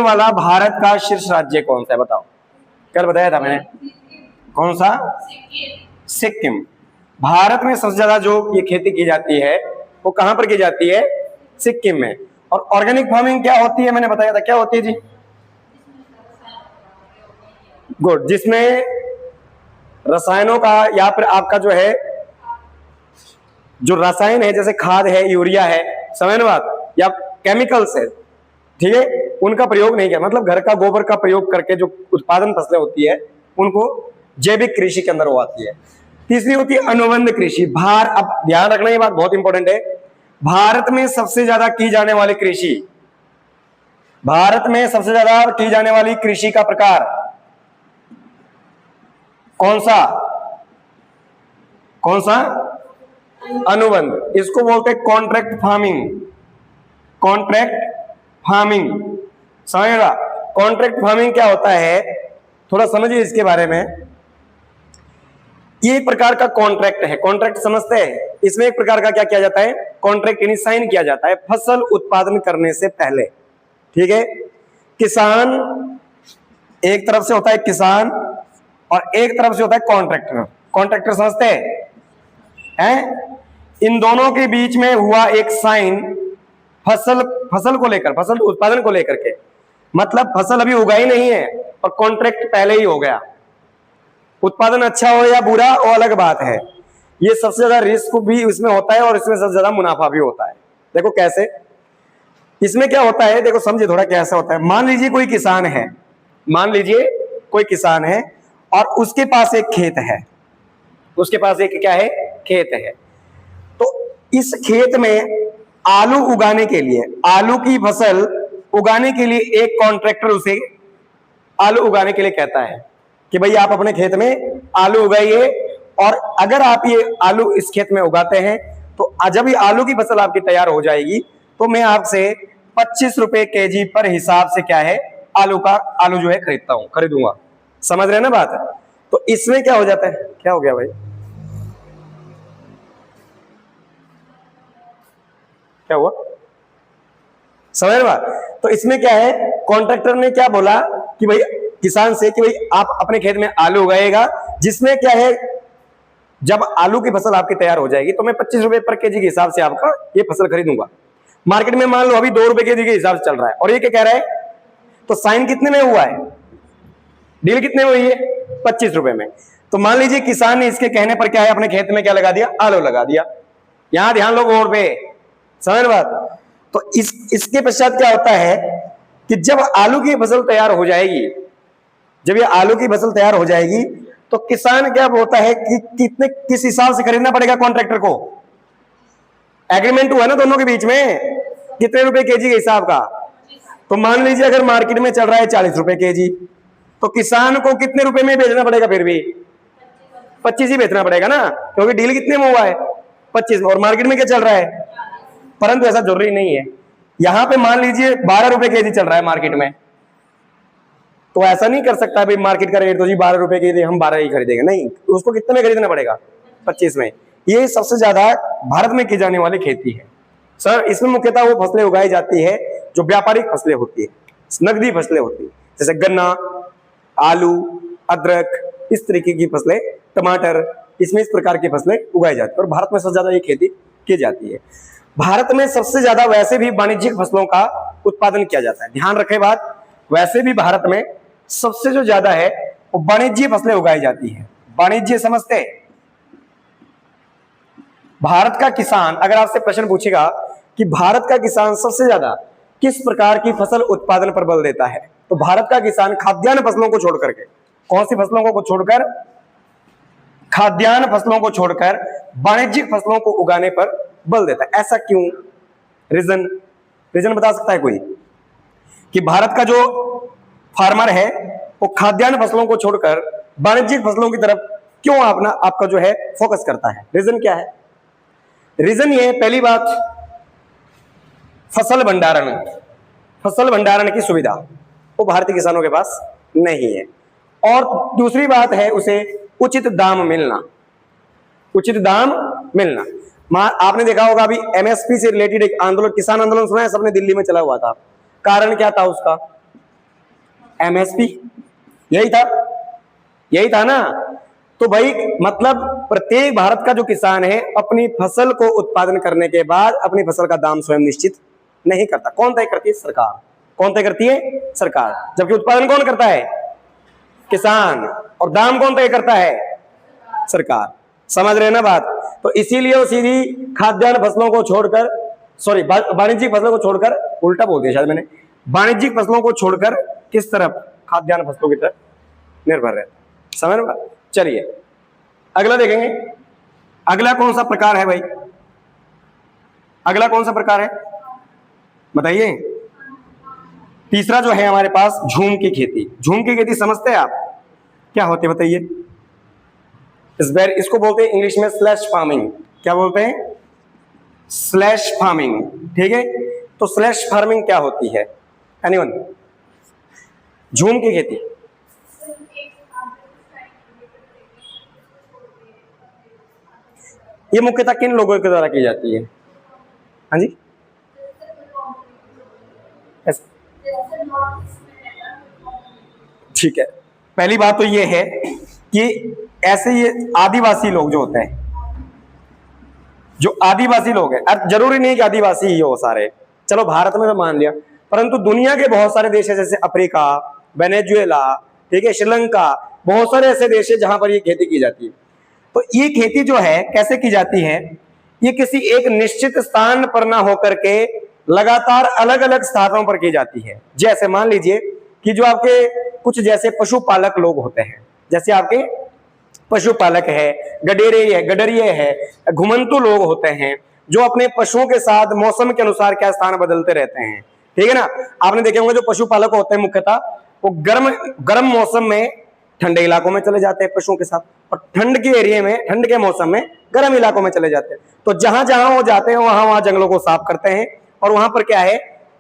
वाला भारत का शीर्ष राज्य कौन सा है बताओ? कल बताया था मैंने, कौन सा? सिक्किम। भारत में सबसे ज्यादा जो ये खेती की जाती है वो कहां पर की जाती है? सिक्किम में। और ऑर्गेनिक फार्मिंग क्या होती है? मैंने बताया था क्या होती है जी? गुड, जिसमें रसायनों का या फिर आपका जो है जो रसायन है जैसे खाद है, यूरिया है, समझ में बात, या केमिकल्स है, ठीक है, उनका प्रयोग नहीं किया। मतलब घर का गोबर का प्रयोग करके जो उत्पादन फसलें होती है उनको जैविक कृषि के अंदर वो आती है। तीसरी होती है अनुबंध कृषि। अब ध्यान रखना, ये बात बहुत इंपॉर्टेंट है, भारत में सबसे ज्यादा की जाने वाली कृषि, भारत में सबसे ज्यादा की जाने वाली कृषि का प्रकार कौन सा? कौन सा? अनुबंध। इसको बोलते हैं कॉन्ट्रैक्ट फार्मिंग। कॉन्ट्रैक्ट फार्मिंग, समझेगा? कॉन्ट्रैक्ट फार्मिंग क्या होता है, थोड़ा समझिए इसके बारे में। ये एक प्रकार का कॉन्ट्रैक्ट है। कॉन्ट्रैक्ट समझते हैं? इसमें एक प्रकार का क्या किया जाता है? कॉन्ट्रैक्ट यानी साइन किया जाता है फसल उत्पादन करने से पहले, ठीक है। किसान एक तरफ से होता है किसान और एक तरफ से होता है कॉन्ट्रैक्टर। कॉन्ट्रैक्टर समझते हैं? इन दोनों के बीच में हुआ एक साइन फसल को लेकर, फसल उत्पादन को लेकर के, मतलब फसल अभी उगाई नहीं है और कॉन्ट्रैक्ट पहले ही हो गया। उत्पादन अच्छा हो या बुरा वो अलग बात है। ये सबसे ज्यादा रिस्क भी इसमें होता है और इसमें सबसे ज्यादा मुनाफा भी होता है। देखो कैसे, इसमें क्या होता है, देखो समझिए थोड़ा कैसा होता है। मान लीजिए कोई किसान है, मान लीजिए कोई किसान है और उसके पास एक खेत है, उसके पास एक क्या है? खेत है। तो इस खेत में आलू उगाने के लिए, आलू की फसल उगाने के लिए एक कॉन्ट्रैक्टर उसे आलू उगाने के लिए कहता है कि भाई आप अपने खेत में आलू उगाइए, और अगर आप ये आलू इस खेत में उगाते हैं तो जब ये आलू की फसल आपकी तैयार हो जाएगी तो मैं आपसे 25 रुपए केजी पर हिसाब से क्या है आलू जो है खरीदूंगा। समझ रहे हैं ना बात? तो इसमें क्या हो जाता है, क्या हो गया भाई, क्या हुआ, समझ रहे बात? तो इसमें क्या है, कॉन्ट्रैक्टर ने क्या बोला कि भाई किसान से कि भाई आप अपने खेत में आलू उगाएगा, जिसमें क्या है जब आलू की फसल आपकी तैयार हो जाएगी तो मैं 25 रुपए पर केजी के हिसाब से आपका ये फसल खरीदूंगा। मार्केट में मान लो अभी 2 रुपए केजी के हिसाब से चल रहा है और ये क्या कह रहा है, तो साइन कितने में हुआ है, डील कितने में हुई है? 25 रुपए में। तो मान लीजिए किसान ने इसके कहने पर क्या है अपने खेत में क्या लगा दिया? आलू लगा दिया। यहां ध्यान लो और पे, समझ बात? तो इसके पश्चात क्या होता है कि जब आलू की फसल तैयार हो जाएगी, जब ये आलू की फसल तैयार हो जाएगी तो किसान क्या होता है कि किस हिसाब से खरीदना पड़ेगा कॉन्ट्रैक्टर को? एग्रीमेंट हुआ ना दोनों के बीच में, कितने रुपए केजी के हिसाब का। तो मान लीजिए अगर मार्केट में चल रहा है 40 रुपए केजी, तो किसान को कितने रुपए में बेचना पड़ेगा? फिर भी 25 ही बेचना पड़ेगा ना, क्योंकि डील कितने में हुआ है? 25 में। और मार्केट में क्या चल रहा है? परंतु ऐसा जरूरी नहीं है। यहां पे मान लीजिए 12 रुपए केजी चल रहा है मार्केट में, तो ऐसा नहीं कर सकता भाई मार्केट का रेट तो जी 12 रुपए केजी हम 12 ही खरीदेंगे, नहीं, उसको कितने में खरीदना पड़ेगा? 25 में। ये सबसे ज्यादा भारत में की जाने वाली खेती है सर। इसमें मुख्यतः वो फसलें उगाई जाती है जो व्यापारिक फसलें होती है, नकदी फसलें होती है, जैसे गन्ना, आलू, अदरक, इस तरीके की फसलें, टमाटर, इसमें इस प्रकार की फसलें उगाई जाती है और भारत में सबसे ज्यादा ये खेती की जाती है। भारत में सबसे ज्यादा वैसे भी वाणिज्यिक फसलों का उत्पादन किया जाता है। ध्यान रखें बात, वैसे भी भारत में सबसे जो ज्यादा है वो वाणिज्यिक फसलें उगाई जाती है। वाणिज्य समझते हैं? भारत का किसान, अगर आपसे प्रश्न पूछेगा कि भारत का किसान सबसे ज्यादा किस प्रकार की फसल उत्पादन पर बल देता है, तो भारत का किसान खाद्यान्न फसलों को छोड़कर के, कौन सी फसलों को छोड़कर? खाद्यान्न फसलों को छोड़कर वाणिज्यिक फसलों को उगाने पर बल देता है। ऐसा क्यों? रीजन बता सकता है कोई कि भारत का जो फार्मर है वो खाद्यान्न फसलों को छोड़कर वाणिज्यिक फसलों की तरफ क्यों आपका जो है फोकस करता है? रीजन क्या है? रीजन ये, पहली बात फसल भंडारण की सुविधा वो भारतीय किसानों के पास नहीं है, और दूसरी बात है उसे उचित दाम मिलना। उचित दाम मिलना, आपने देखा होगा अभी एमएसपी से रिलेटेड एक आंदोलन, किसान आंदोलन सुना है सबने, दिल्ली में चला हुआ था। कारण क्या था उसका? एमएसपी, यही था ना। तो भाई मतलब प्रत्येक भारत का जो किसान है अपनी फसल को उत्पादन करने के बाद अपनी फसल का दाम स्वयं निश्चित नहीं करता। कौन तय करती है? सरकार। कौन तय करती है? सरकार। जबकि उत्पादन कौन करता है? किसान। और दाम कौन तय करता है? सरकार। समझ रहे हैं ना बात? तो इसीलिए वो सीधी खाद्यान्न फसलों को छोड़कर, सॉरी वाणिज्यिक फसलों को छोड़कर, उल्टा बोल दिया शायद मैंने, वाणिज्यिक फसलों को छोड़कर किस तरफ? खाद्यान्न फसलों की तरफ निर्भर रहता है। समझ रहे हैं? चलिए अगला देखेंगे। अगला कौन सा प्रकार है भाई? अगला कौन सा प्रकार है बताइए? तीसरा जो है हमारे पास झूम की खेती। झूम की खेती समझते हैं आप क्या होती है बताइए? इसको बोलते हैं इंग्लिश में स्लैश फार्मिंग। क्या बोलते हैं? Slash farming. ठीक है, तो स्लैश फार्मिंग क्या होती है? एनीवन? झूम की खेती ये मुख्यतः किन लोगों के द्वारा की जाती है? हाँ जी, ठीक है। पहली बात तो ये है कि ऐसे ये आदिवासी लोग जो होते हैं, जो आदिवासी लोग हैं, अब जरूरी नहीं कि आदिवासी ही हो सारे, चलो भारत में तो मान लिया, परंतु दुनिया के बहुत सारे देश है जैसे अफ्रीका, वेनेजुएला, ठीक है, श्रीलंका, बहुत सारे ऐसे देश है जहां पर ये खेती की जाती है। तो ये खेती जो है कैसे की जाती है? ये किसी एक निश्चित स्थान पर ना होकर के लगातार अलग अलग स्थानों पर की जाती है। जैसे मान लीजिए कि जो आपके कुछ जैसे पशुपालक लोग होते हैं, जैसे आपके पशुपालक है, गडरिये है, घुमंतु लोग होते हैं जो अपने पशुओं के साथ मौसम के अनुसार क्या स्थान बदलते रहते हैं। ठीक है ना? आपने देखे होंगे जो पशुपालक होते हैं मुख्यतः वो गर्म मौसम में ठंडे इलाकों में चले जाते हैं पशुओं के साथ, और ठंड के एरिया में, ठंड के मौसम में गर्म इलाकों में चले जाते हैं। तो जहां जहां वो जाते हैं वहां जंगलों को साफ करते हैं और वहां पर क्या है?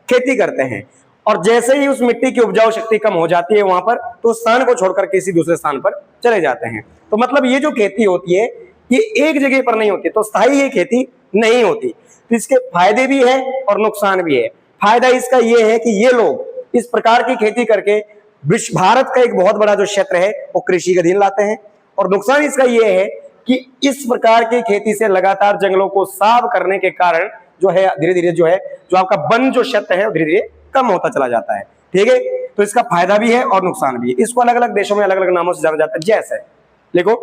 खेती करते हैं। और जैसे ही उस मिट्टी की उपजाऊ शक्ति कम हो जाती है वहां पर, तो उस स्थान को छोड़कर किसी दूसरे स्थान पर चले जाते हैं। तो मतलब ये जो खेती होती है ये एक जगह पर नहीं होती, तो स्थायी ये खेती नहीं होती। तो इसके फायदे भी है और नुकसान भी है। फायदा इसका ये है कि ये लोग इस प्रकार की खेती करके विश्व भारत का एक बहुत बड़ा जो क्षेत्र है वो कृषि के अधीन लाते हैं, और नुकसान इसका ये है कि इस प्रकार की खेती से लगातार जंगलों को साफ करने के कारण जो है धीरे धीरे जो है जो आपका वन जो क्षेत्र है धीरे धीरे कम होता चला जाता है। ठीक है, तो इसका फायदा भी है और नुकसान भी है। इसको अलग अलग देशों में अलग अलग नामों से जाना जाता है। जैसे देखो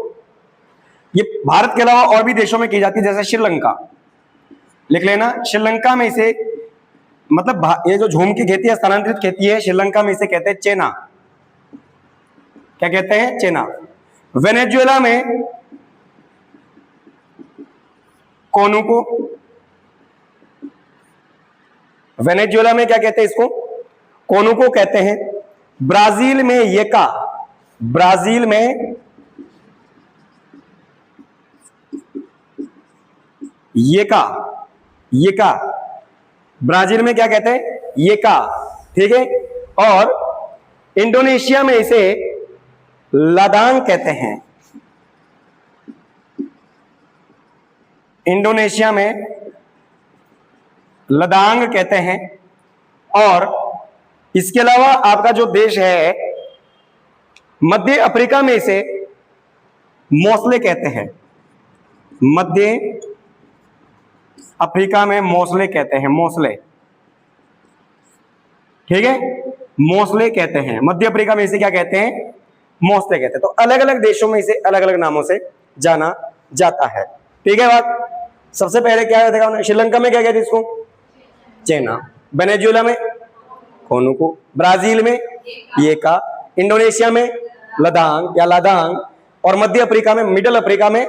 ये भारत के अलावा और भी देशों में की जाती है, जैसे श्रीलंका, लिख लेना। श्रीलंका में इसे मतलब ये जो झूम की खेती है, स्थानांतरित खेती है, श्रीलंका में इसे कहते हैं चेना। क्या कहते हैं? चेना। वेनेजुएला में कोनुको। वेनेजुएला में क्या कहते हैं? इसको कोनुको कहते हैं। ब्राजील में येका। ब्राजील में येका। ब्राजील में क्या कहते हैं? येका। ठीक है, और इंडोनेशिया में इसे लादांग कहते हैं। इंडोनेशिया में लदांग कहते हैं। और इसके अलावा आपका जो देश है मध्य अफ्रीका में इसे मौसले कहते हैं। मध्य अफ्रीका में मौसले कहते हैं। मौसले, ठीक है, मौसले कहते हैं। मध्य अफ्रीका में इसे क्या कहते हैं? मौसले कहते हैं। तो अलग अलग देशों में इसे अलग अलग नामों से जाना जाता है। ठीक है बात? सबसे पहले क्या देखा? श्रीलंका में क्या कहते हैं इसको? चेना। वेनेजुएला में कोनुको। ब्राजील में येका। इंडोनेशिया में लदांग या लादांग, और मध्य अफ्रीका में, मिडिल अफ्रीका में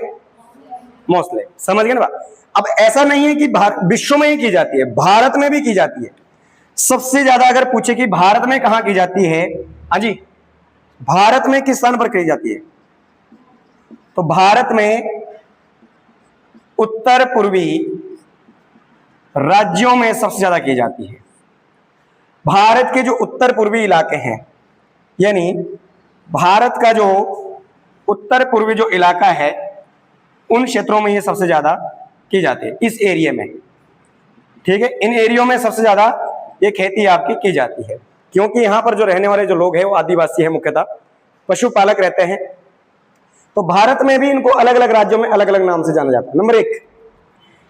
मौसले। समझ गए ना बात? अब ऐसा नहीं है कि विश्व में ही की जाती है, भारत में भी की जाती है। सबसे ज्यादा अगर पूछे कि भारत में कहां की जाती है, हाँ जी, भारत में किस स्थान पर की जाती है? तो भारत में उत्तर पूर्वी राज्यों में सबसे ज्यादा की जाती है। भारत के जो उत्तर पूर्वी इलाके हैं, यानी भारत का जो उत्तर पूर्वी जो इलाका है उन क्षेत्रों में ये सबसे ज्यादा की जाती है, इस एरिया में। ठीक है, इन एरियो में सबसे ज्यादा ये खेती आपकी की जाती है। क्योंकि यहाँ पर जो रहने वाले जो लोग हैं वो आदिवासी है, मुख्यतः पशुपालक रहते हैं। तो भारत में भी इनको अलग अलग राज्यों में अलग अलग नाम से जाना जाता है। नंबर 1,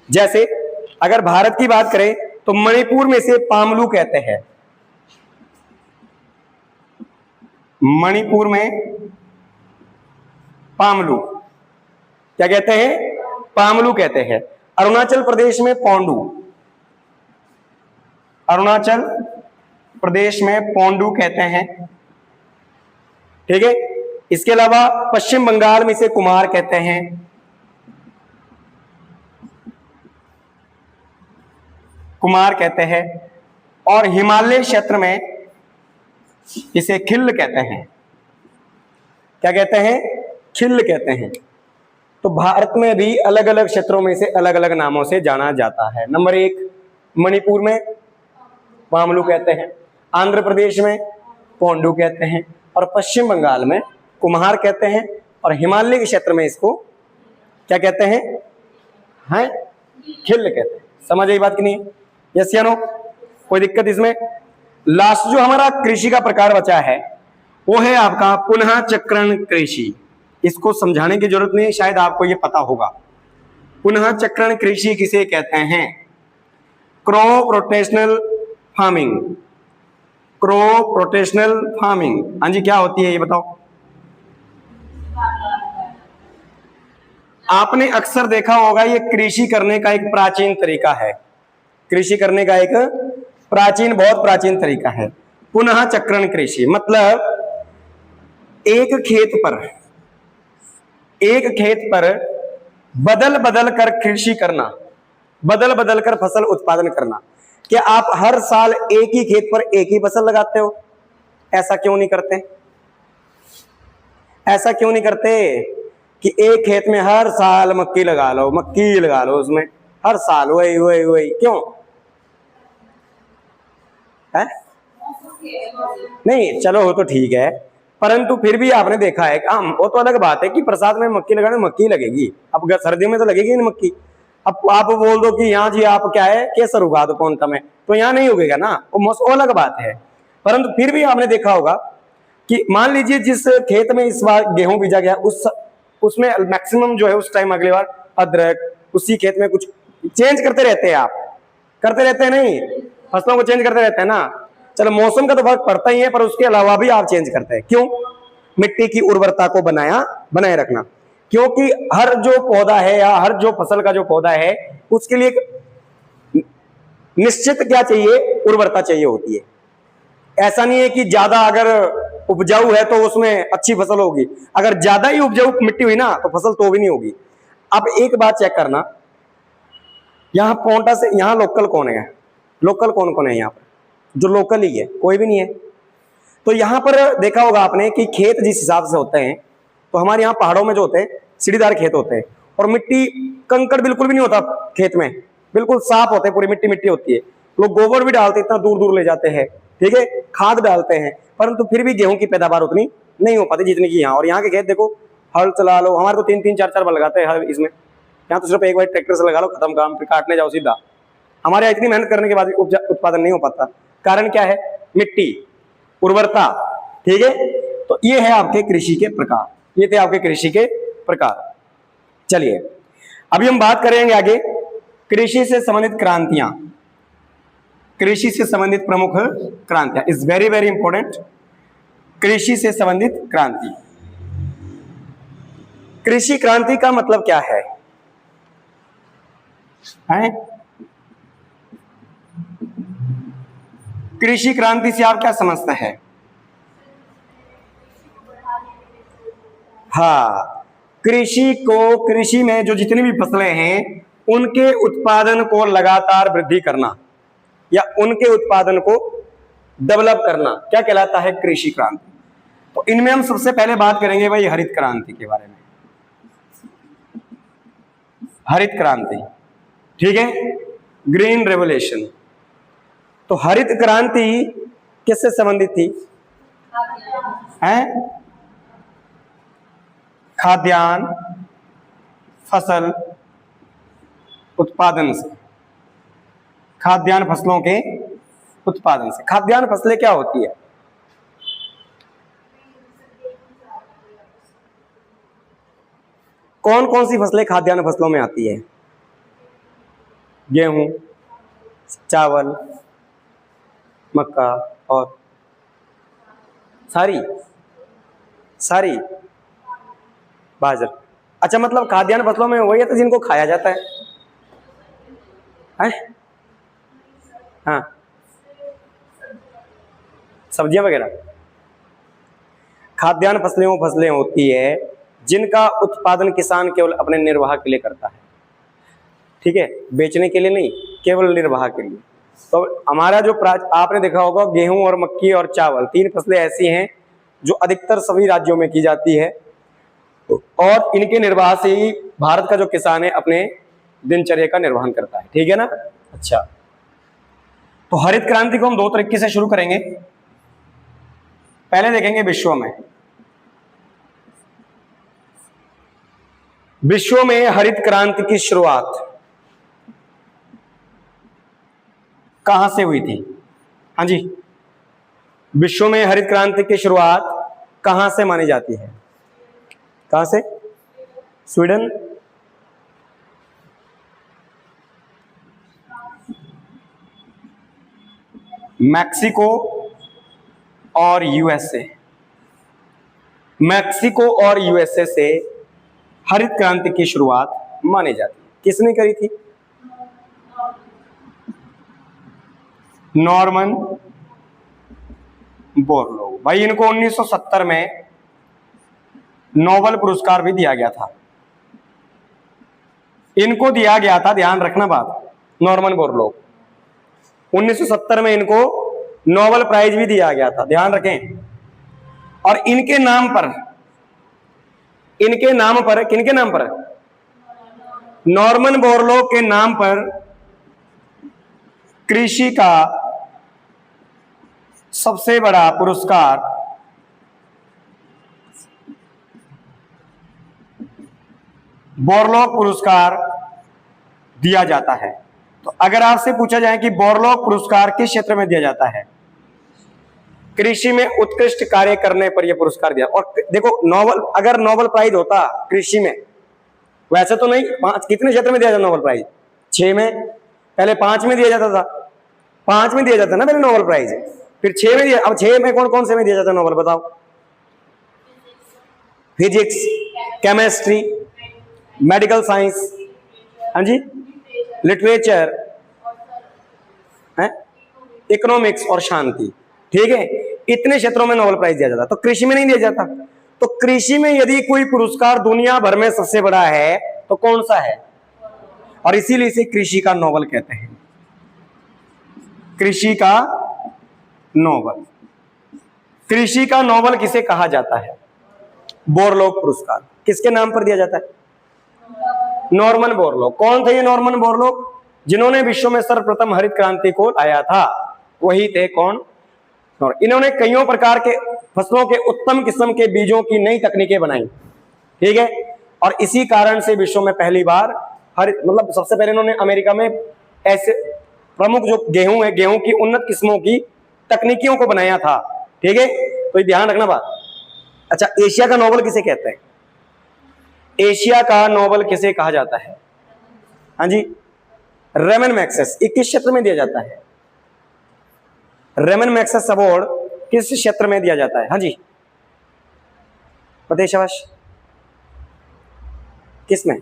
जैसे अगर भारत की बात करें तो मणिपुर में इसे पामलू कहते हैं। मणिपुर में पामलू क्या कहते हैं? पामलू कहते हैं। अरुणाचल प्रदेश में पोंडू, अरुणाचल प्रदेश में पोंडू कहते हैं। ठीक है। इसके अलावा पश्चिम बंगाल में इसे कुमार कहते हैं। कुमार कहते हैं। और हिमालय क्षेत्र में इसे खिल्ल कहते हैं। क्या कहते हैं? खिल्ल कहते हैं। तो भारत में भी अलग अलग क्षेत्रों में इसे अलग अलग नामों से जाना जाता है। नंबर 1, मणिपुर में पामलू कहते हैं, आंध्र प्रदेश में पोंडू कहते हैं, और पश्चिम बंगाल में कुम्हार कहते हैं, और हिमालय के क्षेत्र में इसको क्या कहते हैं? हैं खिल्ल कहते हैं। समझ आई बात कि नहीं? यस या नो? कोई दिक्कत इसमें? लास्ट जो हमारा कृषि का प्रकार बचा है वो है आपका पुनः चक्रण कृषि। इसको समझाने की जरूरत नहीं, शायद आपको ये पता होगा। पुनः चक्रण कृषि किसे कहते हैं? Crop rotational farming. Crop rotational farming, हाँ जी, क्या होती है ये बताओ? आपने अक्सर देखा होगा ये कृषि करने का एक प्राचीन तरीका है। कृषि करने का एक प्राचीन, बहुत प्राचीन तरीका है पुनः चक्रण कृषि। मतलब एक खेत पर बदल बदल कर कृषि करना, बदल बदल कर फसल उत्पादन करना। क्या आप हर साल एक ही खेत पर एक ही फसल लगाते हो? ऐसा क्यों नहीं करते? ऐसा क्यों नहीं करते कि एक खेत में हर साल मक्की लगा लो, मक्की लगा लो, उसमें हर साल वही वही वही, क्यों है? नहीं, चलो वो तो ठीक है, परंतु फिर भी आपने देखा है कि वो तो अलग बात है कि प्रसाद में मक्की लगाने मक्की लगेगी, अब सर्दियों में तो लगेगी नहीं मक्की। अब आप बोल दो कि यहाँ जी आप क्या है केसर उगा दो कौन कम है, तो यहाँ नहीं उगेगा ना, वो अलग बात है। परंतु फिर भी आपने देखा होगा कि मान लीजिए जिस खेत में इस बार गेहूं बीजा गया उसमें मैक्सिमम जो है उस टाइम अगली बार अदरक, उसी खेत में कुछ चेंज करते रहते हैं। आप करते रहते हैं नहीं? फसलों को चेंज करते रहते हैं ना। चलो मौसम का तो फर्क पड़ता ही है, पर उसके अलावा भी आप चेंज करते हैं। क्यों? मिट्टी की उर्वरता को बनाए रखना। क्योंकि हर जो पौधा है या हर जो फसल का जो पौधा है उसके लिए निश्चित क्या चाहिए? उर्वरता चाहिए होती है। ऐसा नहीं है कि ज्यादा अगर उपजाऊ है तो उसमें अच्छी फसल होगी, अगर ज्यादा ही उपजाऊ मिट्टी हुई ना तो फसल तो भी नहीं होगी। अब एक बात चेक करना, यहां पोंटा से यहां लोकल कौन है? लोकल कौन कौन है यहाँ पर? जो लोकल ही है, कोई भी नहीं है। तो यहां पर देखा होगा आपने कि खेत जिस हिसाब से होते हैं, तो हमारे यहाँ पहाड़ों में जो होते हैं सीढ़ीदार खेत होते हैं, और मिट्टी कंकड़ बिल्कुल भी नहीं होता खेत में, बिल्कुल साफ होते हैं, पूरी मिट्टी मिट्टी होती है। लोग गोबर भी डालते हैं, इतना दूर दूर ले जाते हैं, ठीक है, खाद डालते हैं, परंतु फिर भी गेहूं की पैदावार उतनी नहीं हो पाती जितनी की यहाँ। और यहाँ के खेत देखो, हल चला लो, हमारे तो 3-3 4-4 बार लगाते हैं हर इसमें, यहाँ तो सिर्फ एक बार ट्रैक्टर से लगा लो, खत्म काम, फिर काटने जाओ सीधा। हमारे यहाँ इतनी मेहनत करने के बाद भी उत्पादन नहीं हो पाता। कारण क्या है? मिट्टी, उर्वरता, ठीक है। तो ये है आपके कृषि के प्रकार, ये थे आपके कृषि के प्रकार। चलिए अभी हम बात करेंगे आगे कृषि से संबंधित क्रांतियां। कृषि से संबंधित प्रमुख क्रांतियां इज वेरी वेरी इंपॉर्टेंट। कृषि से संबंधित क्रांति, कृषि क्रांति का मतलब क्या है? कृषि क्रांति से आप क्या समझते हैं? हाँ, कृषि में जो जितनी भी फसलें हैं उनके उत्पादन को लगातार वृद्धि करना या उनके उत्पादन को डेवलप करना क्या कहलाता है? कृषि क्रांति। तो इनमें हम सबसे पहले बात करेंगे भाई हरित क्रांति के बारे में। हरित क्रांति, ठीक है, ग्रीन रेवोल्यूशन। तो हरित क्रांति किससे संबंधित थी? हैं? खाद्यान्न फसल उत्पादन से, खाद्यान्न फसलों के उत्पादन से। खाद्यान्न फसलें क्या होती है? कौन कौन सी फसलें खाद्यान्न फसलों में आती है? गेहूं, चावल, मक्का और सारी बाजरा। अच्छा, मतलब खाद्यान्न फसलों में वही है तो जिनको खाया जाता है? हाँ, सब्जियां वगैरह। खाद्यान्न फसलें वो फसलें होती है जिनका उत्पादन किसान केवल अपने निर्वाह के लिए करता है, ठीक है, बेचने के लिए नहीं, केवल निर्वाह के लिए। तो हमारा जो आपने देखा होगा गेहूं और मक्की और चावल, तीन फसलें ऐसी हैं जो अधिकतर सभी राज्यों में की जाती है और इनके निर्वाह से ही भारत का जो किसान है अपने दिनचर्या का निर्वहन करता है, ठीक है ना। अच्छा, तो हरित क्रांति को हम दो तरीके से शुरू करेंगे। पहले देखेंगे विश्व में हरित क्रांति की शुरुआत कहां से हुई थी? हाँ जी, विश्व में हरित क्रांति की शुरुआत कहां से मानी जाती है? कहां से? स्वीडन, मैक्सिको और यूएसए। मैक्सिको और यूएसए से हरित क्रांति की शुरुआत मानी जाती है। किसने करी थी? Norman Borlaug. भाई इनको 1970 में नोबेल पुरस्कार भी दिया गया था। इनको दिया गया था, ध्यान रखना बात, नॉर्मन बोरलॉग 1970 में इनको नोबेल प्राइज भी दिया गया था, ध्यान रखें। और इनके नाम पर किनके नाम पर? नॉर्मन बोरलॉग के नाम पर कृषि का सबसे बड़ा पुरस्कार बोरलॉग पुरस्कार दिया जाता है। तो अगर आपसे पूछा जाए कि बोरलॉग पुरस्कार किस क्षेत्र में दिया जाता है? कृषि में उत्कृष्ट कार्य करने पर यह पुरस्कार दिया। और देखो, अगर नोबेल प्राइज होता कृषि में, वैसे तो नहीं, कितने क्षेत्र में दिया जाता नोबेल प्राइज? 6 में, पहले 5 में दिया जाता था, 5 में दिया जाता ना पहले नोबेल प्राइज, फिर 6 में दिया। अब 6 में कौन कौन से में दिया जाता नोबेल बताओ? फिजिक्स, केमिस्ट्री, मेडिकल साइंस, हाँ जी, लिटरेचर, इकोनॉमिक्स और शांति, ठीक है, इतने क्षेत्रों में नोबेल प्राइज दिया जाता। तो कृषि में नहीं दिया जाता। तो कृषि में यदि कोई पुरस्कार दुनिया भर में सबसे बड़ा है तो कौन सा है? और इसीलिए इसे कृषि का नोबेल कहते हैं। कृषि का नोबेल। कृषि का नोबेल किसे कहा जाता है? बोरलॉग पुरस्कार। किसके नाम पर दिया जाता है? Norman Borlaug. कौन थे ये नॉर्मन बोरलॉग? जिन्होंने विश्व में सर्वप्रथम हरित क्रांति को लाया था, वही थे कौन? इन्होंने कईयों प्रकार के फसलों के उत्तम किस्म के बीजों की नई तकनीकें बनाई, ठीक है, और इसी कारण से विश्व में पहली बार हरित, मतलब सबसे पहले इन्होंने अमेरिका में ऐसे प्रमुख जो गेहूं है, गेहूं की उन्नत किस्मों की तकनीकियों को बनाया था, ठीक है। तो ये ध्यान रखना बात। अच्छा, एशिया का नोबेल किसे कहते हैं? एशिया का नोबेल किसे कहा जाता है? हाँ जी, रेमन मैग्सेस। किस क्षेत्र में दिया जाता है? रेमन मैग्सेस अवार्ड किस क्षेत्र में दिया जाता है? हाँ जी, बताइए शाबाश। किस में?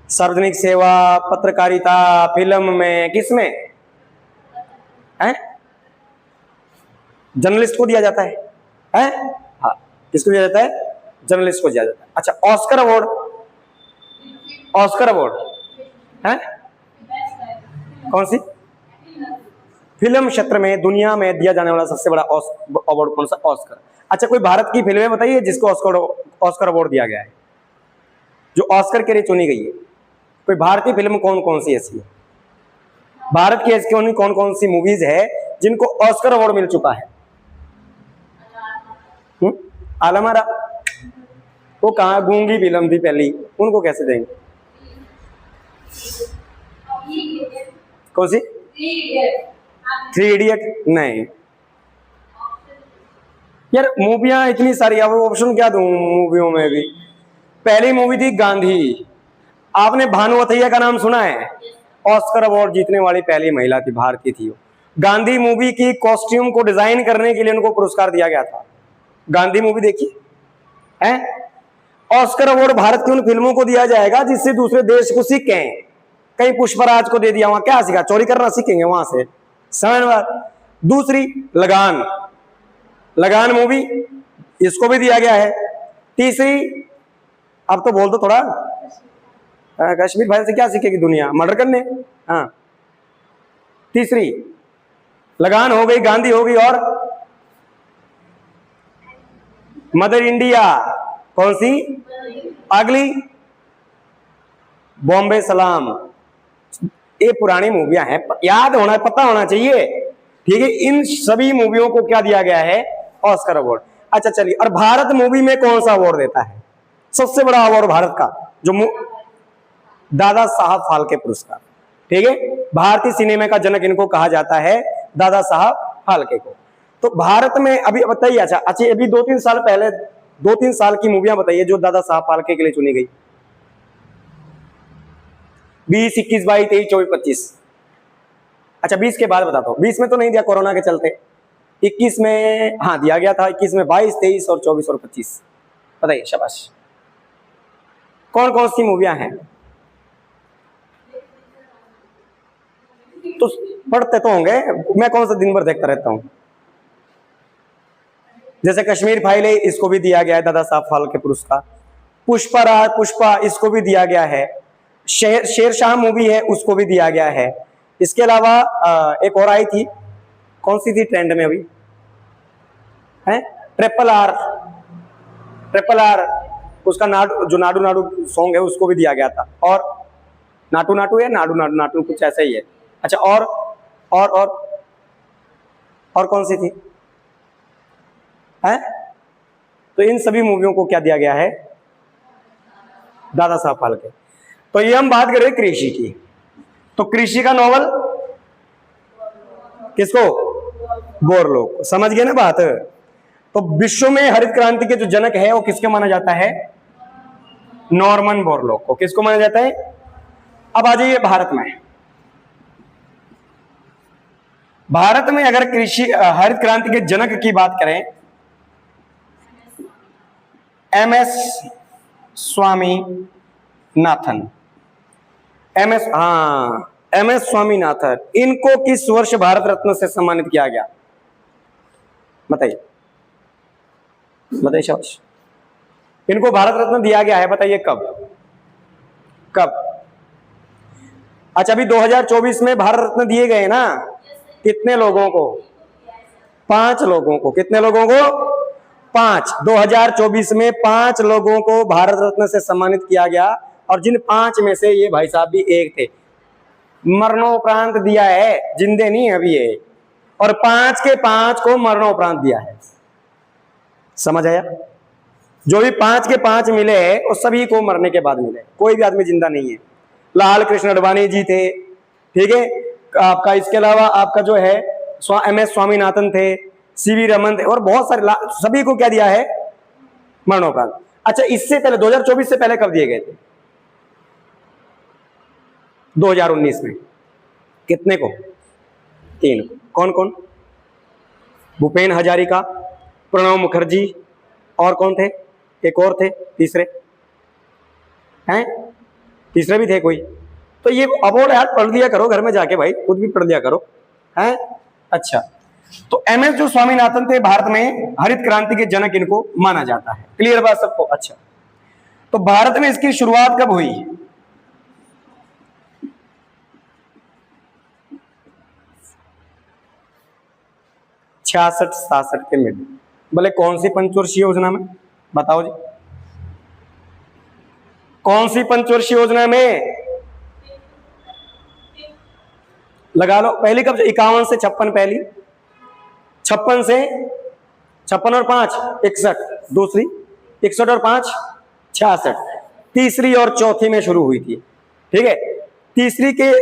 सार्वजनिक सेवा, पत्रकारिता, फिल्म में, किस में है? जर्नलिस्ट को दिया जाता है, हाँ, किसको दिया जाता है? जर्नलिस्ट को दिया जाता है। अच्छा, ऑस्कर अवार्ड, ऑस्कर अवार्ड है कौन सी? फिल्म क्षेत्र में दुनिया में दिया जाने वाला सबसे बड़ा अवार्ड कौन सा? ऑस्कर। अच्छा, कोई भारत की फिल्में बताइए जिसको ऑस्कर अवार्ड दिया गया है, जो ऑस्कर के लिए चुनी गई है। कोई भारतीय फिल्म कौन कौन सी ऐसी है? भारत की ऐसी कौन कौन सी मूवीज है जिनको ऑस्कर अवार्ड मिल चुका है? आलमारा, वो कहाँ? गूंगी फिल्म थी पहली, उनको कैसे देंगे? कौन सी? थ्री इडियट नहीं यार, मूवियां इतनी सारी, अब ऑप्शन क्या दूं मूवियों में भी। पहली मूवी थी गांधी। आपने भानुमथैया का नाम सुना है? ऑस्कर अवार्ड जीतने वाली पहली महिला थी, भारतीय थी वो। गांधी मूवी की कॉस्ट्यूम को डिजाइन करने के लिए उनको पुरस्कार दिया गया था। गांधी मूवी देखी है? ऑस्कर अवार्ड भारत की उन फिल्मों को दिया जाएगा जिससे दूसरे देश को सीखें। कहीं पुष्पराज को दे दिया, वहां क्या सीखा? चोरी करना सीखेंगे वहां से, समझ में। दूसरी लगान, लगान मूवी, इसको भी दिया गया है। तीसरी, अब तो बोल दो थोड़ा, कश्मीर भाई से क्या सीखेगी दुनिया? मर्डर करने। हाँ, तीसरी लगान हो गई, गांधी हो गई, और मदर इंडिया। कौन सी? अगली बॉम्बे सलाम। ये पुरानी मूवियां हैं, याद होना, पता होना चाहिए, ठीक है। इन सभी मूवियों को क्या दिया गया है? Oscar award. अच्छा चलिए, और भारत मूवी में कौन सा अवार्ड देता है? सबसे बड़ा अवार्ड भारत का जो दादा साहब फाल्के पुरस्कार, ठीक है। भारतीय सिनेमा का जनक इनको कहा जाता है, दादा साहब फाल्के को। तो भारत में अभी बताइए, अच्छा अभी 2-3 साल पहले, 2-3 साल की मूवियां बताइए जो दादा साहब फाल्के के लिए चुनी गई। 20, 21, 22, 23, 24, 25। अच्छा 20 के बाद बताता हूं। 20 में तो नहीं दिया कोरोना के चलते, 21 में हाँ दिया गया था, 21 में 22, 23 और 24 और 25। बताइए, शाबाश। कौन कौन सी मूवियां हैं? तो पढ़ते तो होंगे, मैं कौन सा दिन भर देखता रहता हूं। जैसे कश्मीर फाइल है, इसको भी दिया गया है दादा साहब फाल्के पुरस्कार। पुष्पा, इसको भी दिया गया है। शेरशाह मूवी है, उसको भी दिया गया है। इसके अलावा एक और आई थी, कौन सी थी ट्रेंड में अभी है? ट्रिपल आर, उसका जो नाडू नाडू सॉन्ग है उसको भी दिया गया था। और नाटू नाटू है, नाडू कुछ ऐसा ही है। अच्छा, और कौन सी थी है? तो इन सभी मूवियों को क्या दिया गया है? दादा साहब फाल्के। तो ये हम बात कर रहे हैं कृषि की। तो कृषि का नोबेल किसको? बोरलॉग। समझ गए ना बात? तो विश्व में हरित क्रांति के जो जनक है वो किसके माना जाता है? नॉर्मन बोरलॉग को। किसको माना जाता है? अब आ जाइए भारत में। भारत में अगर कृषि हरित क्रांति के जनक की बात करें, एमएस स्वामीनाथन। एमएस स्वामीनाथन, इनको किस वर्ष भारत रत्न से सम्मानित किया गया? बताइए शाबाश। इनको भारत रत्न दिया गया है, बताइए कब? अच्छा, अभी 2024 में भारत रत्न दिए गए ना, कितने लोगों को? 5 लोगों को। कितने लोगों को? 5। 2024 में 5 लोगों को भारत रत्न से सम्मानित किया गया, और जिन 5 में से ये भाई साहब भी एक थे। मरणोपरांत दिया है, जिंदे नहीं अभी ये, और 5 के 5 को मरणोपरांत दिया है। समझ आया? जो भी 5 के 5 मिले हैं वो सभी को मरने के बाद मिले, कोई भी आदमी जिंदा नहीं है। लाल कृष्ण अडवाणी जी थे, ठीक है आपका। इसके अलावा आपका जो है एमएस स्वामीनाथन थे, सीवी रमन थे, और बहुत सारे, सभी को क्या दिया है? मरणोपरांत। अच्छा, इससे पहले 2024 से पहले कब दिए गए थे? 2019 में। कितने को? 3 को। कौन कौन? भूपेन हजारिका, प्रणब मुखर्जी, और कौन थे? एक और थे, तीसरे हैं? तीसरे भी थे कोई? तो ये अवार्ड यार पढ़ दिया करो घर में जाके भाई, खुद भी पढ़ दिया करो, हैं? अच्छा, तो एमएस जो स्वामीनाथन थे, भारत में हरित क्रांति के जनक इनको माना जाता है। क्लियर बात सबको? अच्छा, तो भारत में इसकी शुरुआत कब हुई? 66-67 के मिड। बोले कौन सी पंचवर्षीय योजना में? बताओ जी, कौन सी पंचवर्षीय योजना में? लगा लो। पहली कब? 51 से 56 पहली, 56 से 56 और 5 61, दूसरी 61 और 5 66, तीसरी और चौथी में शुरू हुई थी, ठीक है। तीसरी के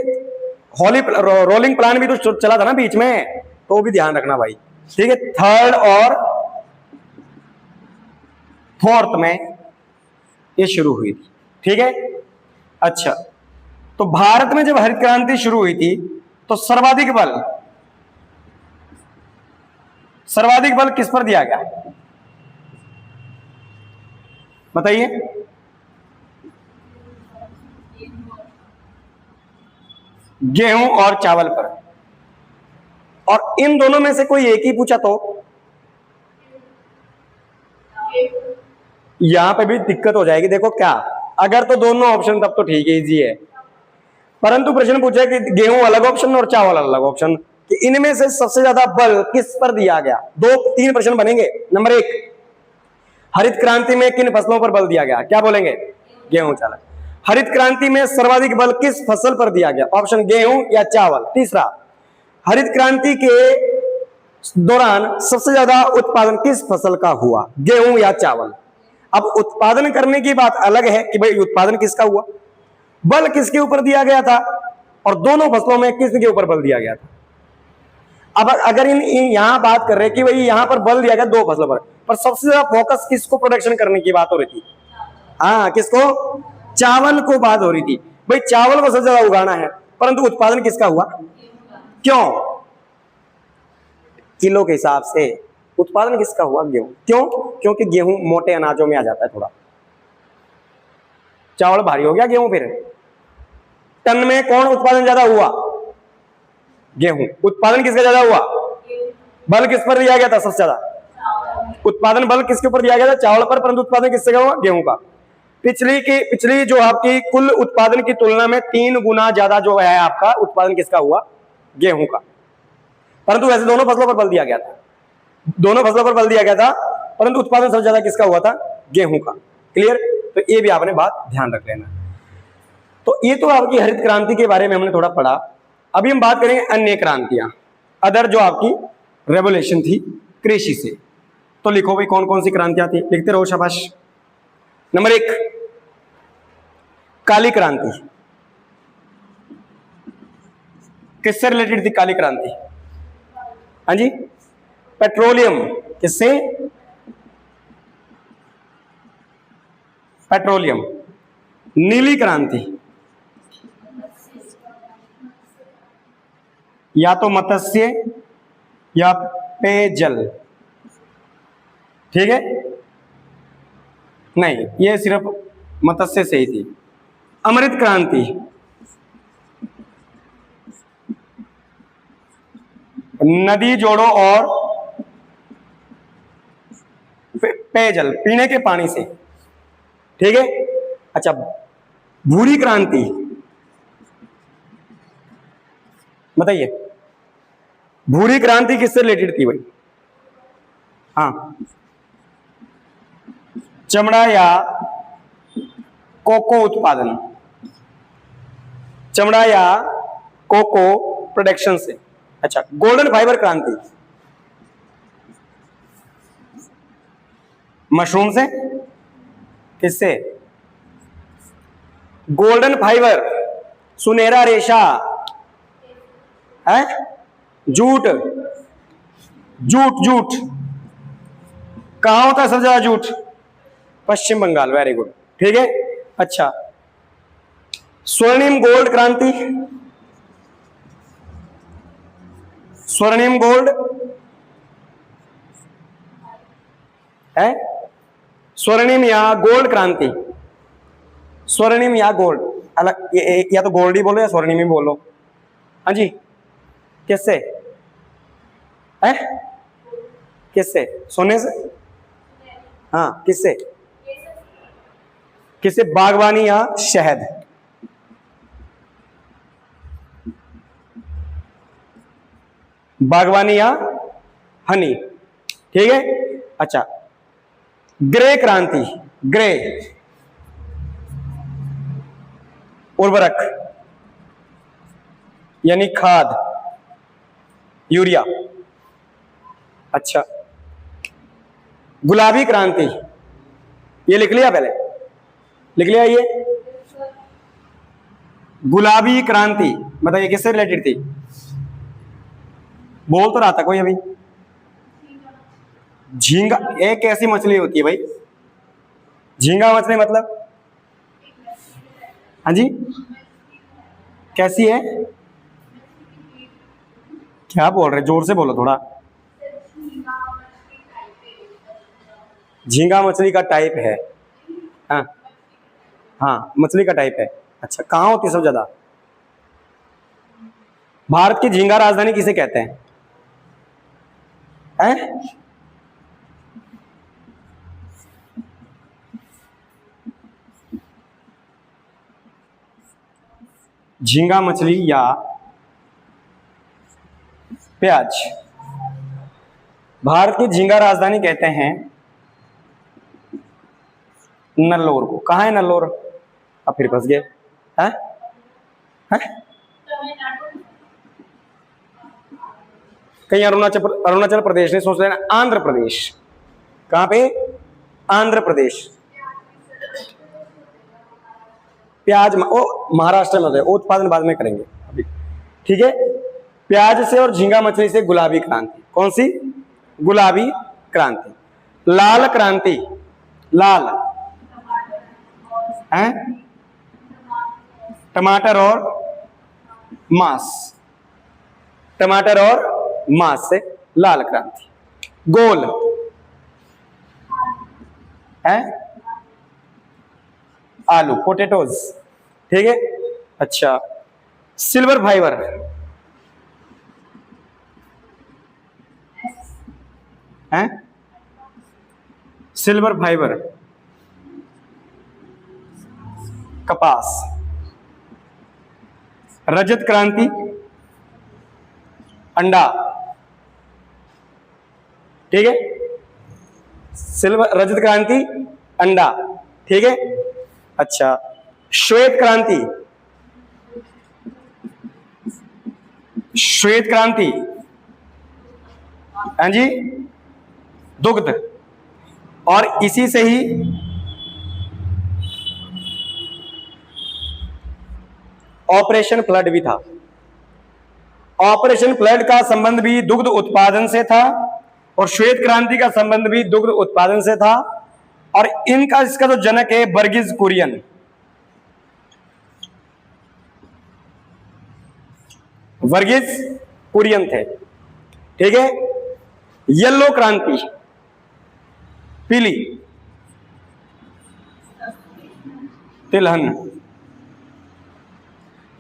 रोलिंग प्लान भी तो चला था ना बीच में, तो वो भी ध्यान रखना भाई। ठीक है, थर्ड और फोर्थ में ये शुरू हुई थी। ठीक है, अच्छा, तो भारत में जब हरित क्रांति शुरू हुई थी तो सर्वाधिक बल किस पर दिया गया, बताइए। गेहूं और चावल पर। और इन दोनों में से कोई एक ही पूछा तो यहां पे भी दिक्कत हो जाएगी। देखो क्या, अगर तो दोनों ऑप्शन तब तो ठीक है, इजी है, परंतु प्रश्न पूछा कि गेहूं अलग ऑप्शन और चावल अलग ऑप्शन, कि इनमें से सबसे ज्यादा बल किस पर दिया गया। तीन प्रश्न बनेंगे। नंबर 1, हरित क्रांति में किन फसलों पर बल दिया गया, क्या बोलेंगे, गेहूं चावल। हरित क्रांति में सर्वाधिक बल किस फसल पर दिया गया, ऑप्शन गेहूं या चावल। तीसरा, हरित क्रांति के दौरान सबसे ज्यादा उत्पादन किस फसल का हुआ, गेहूं या चावल। अब उत्पादन करने की बात अलग है कि भाई उत्पादन किसका हुआ, बल किसके ऊपर दिया गया था, और दोनों फसलों में किसके ऊपर बल दिया गया था। अब अगर यहां बात कर रहे हैं कि भाई यहां पर बल दिया गया दो फसलों पर सबसे ज्यादा फोकस किसको प्रोडक्शन करने की बात हो रही थी, हाँ किसको, चावल को बात हो रही थी। भाई चावल को सबसे ज्यादा उगाना है, परंतु उत्पादन किसका हुआ, क्यों, किलो के हिसाब से उत्पादन किसका हुआ, गेहूं। क्यों, क्योंकि गेहूं मोटे अनाजों में आ जाता है थोड़ा, चावल भारी हो गया गेहूं। फिर टन में कौन उत्पादन ज्यादा हुआ, गेहूं। उत्पादन किसका ज्यादा हुआ, बल किस पर दिया गया था सबसे ज्यादा, उत्पादन बल किसके ऊपर दिया गया था, चावल पर, परंतु उत्पादन किससे हुआ, गेहूं का। पिछली जो आपकी कुल उत्पादन की तुलना में 3 गुना ज्यादा जो है आपका उत्पादन किसका हुआ, गेहूं का। परंतु वैसे दोनों फसलों पर बल दिया गया था, दोनों फसलों पर बल दिया गया था, परंतु उत्पादन सबसे ज्यादा किसका हुआ था, गेहूं का। क्लियर, तो ये भी आपने बात ध्यान रख लेना। तो ये तो आपकी हरित क्रांति के बारे में हमने थोड़ा पढ़ा। अभी हम बात करेंगे अन्य क्रांतियां, अदर जो आपकी रेवोल्यूशन थी कृषि से। तो लिखो भाई कौन कौन सी क्रांतियां थी, लिखते रहो शाबाश। नंबर 1, काली क्रांति। किससे रिलेटेड थी काली क्रांति, हाँ जी, पेट्रोलियम, किससे, पेट्रोलियम। नीली क्रांति, या तो मत्स्य या पेयजल, ठीक है, नहीं ये सिर्फ मत्स्य से ही थी। अमृत क्रांति, नदी जोड़ो और पेयजल, पीने के पानी से, ठीक है। अच्छा, भूरी क्रांति बताइए, भूरी क्रांति किससे रिलेटेड थी भाई, हाँ, चमड़ा या कोको उत्पादन, चमड़ा या कोको प्रोडक्शन से। अच्छा, गोल्डन फाइबर क्रांति, मशरूम से, किससे, गोल्डन फाइबर, सुनहरा रेशा है, जूट, जूट जूट कहां होता है सबसे ज्यादा जूट, पश्चिम बंगाल, वेरी गुड, ठीक है। अच्छा, स्वर्णिम गोल्ड क्रांति, स्वर्णिम गोल्ड है, स्वर्णिम या गोल्ड क्रांति, स्वर्णिम या गोल्ड अलग, या तो गोल्ड ही बोलो या स्वर्णिम ही बोलो, हाँ जी, किससे है, किससे, सोने से, हाँ किससे, किससे, बागवानी या शहद, बागवानी या हनी, ठीक है। अच्छा, ग्रे क्रांति, ग्रे उर्वरक यानी खाद, यूरिया। अच्छा, गुलाबी क्रांति, ये लिख लिया, पहले लिख लिया, ये गुलाबी क्रांति, बताइए किससे रिलेटेड थी? बोल तो रहा था कोई अभी। झींगा एक ऐसी मछली होती है भाई, झींगा मछली मतलब? हाँ जी, कैसी है? क्या बोल रहे, जोर से बोलो थोड़ा। झींगा मछली का टाइप है। हाँ हाँ, मछली का टाइप है। अच्छा, कहाँ होती है सब ज्यादा? भारत की झींगा राजधानी किसे कहते हैं? हैं? झींगा मछली या प्याज? भारत की झींगा राजधानी कहते हैं नल्लोर को। कहाँ है नल्लोर? अब फिर फंस गए। हैं? हैं? कहीं अरुणाचल प्रदेश ने सोच लेना आंध्र प्रदेश। कहां पे? आंध्र प्रदेश। प्याज महाराष्ट्र में होता है, उत्पादन बाद में करेंगे अभी, ठीक है। प्याज से और झींगा मछली से गुलाबी क्रांति। कौन सी? गुलाबी क्रांति। लाल क्रांति, लाल है टमाटर और मांस, टमाटर और मांस से लाल क्रांति। गोल है आलू, पोटेटोज, ठीक है। अच्छा, सिल्वर फाइबर है, सिल्वर फाइबर कपास। रजत क्रांति अंडा, ठीक है। सिल्वर रजत क्रांति अंडा, ठीक है। अच्छा, श्वेत क्रांति, श्वेत क्रांति, हाँ जी, दुग्ध। और इसी से ही ऑपरेशन फ्लड भी था। ऑपरेशन फ्लड का संबंध भी दुग्ध उत्पादन से था और श्वेत क्रांति का संबंध भी दुग्ध उत्पादन से था। और इनका इसका जो जनक है वर्गीज कुरियन, वर्गीज कुरियन थे, ठीक है। येलो क्रांति, पीली, तिलहन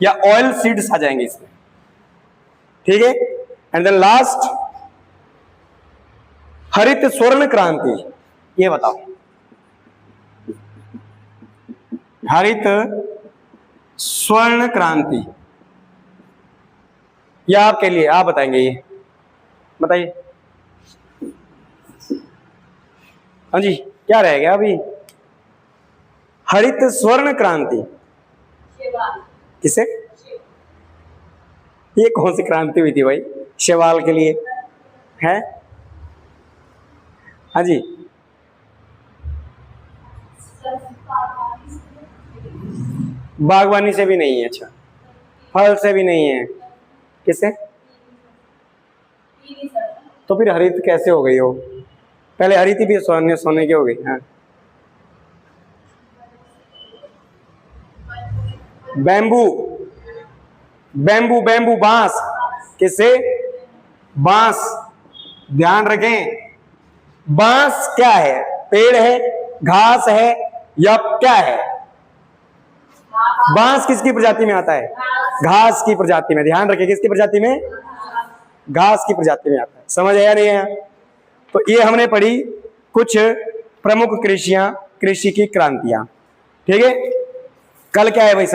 या ऑयल सीड्स आ जाएंगे इसमें, ठीक है। एंड देन लास्ट हरित स्वर्ण क्रांति। ये बताओ, हरित स्वर्ण क्रांति, यह आपके लिए, आप बताएंगे, ये बताइए। हाँ जी, क्या रह गया अभी? हरित स्वर्ण क्रांति किसे? ये कौन सी क्रांति हुई थी भाई शैवाल के लिए? है? हाँ जी, बागवानी से भी नहीं है। अच्छा, फल से भी नहीं है, किससे? तो फिर हरित कैसे हो गई हो? पहले हरित भी सोने की हो गई। हाँ, बैम्बू, बैम्बू, बैम्बू, बांस, किससे? बांस। ध्यान रखें, बांस क्या है? पेड़ है, घास है, या क्या है? बांस किसकी प्रजाति में आता है? घास की प्रजाति में। ध्यान रखें, किसकी प्रजाति में? घास की प्रजाति में आता है। समझ आया नहीं है? तो ये हमने पढ़ी कुछ प्रमुख कृषि की क्रांतियां, ठीक है। कल क्या है भाई?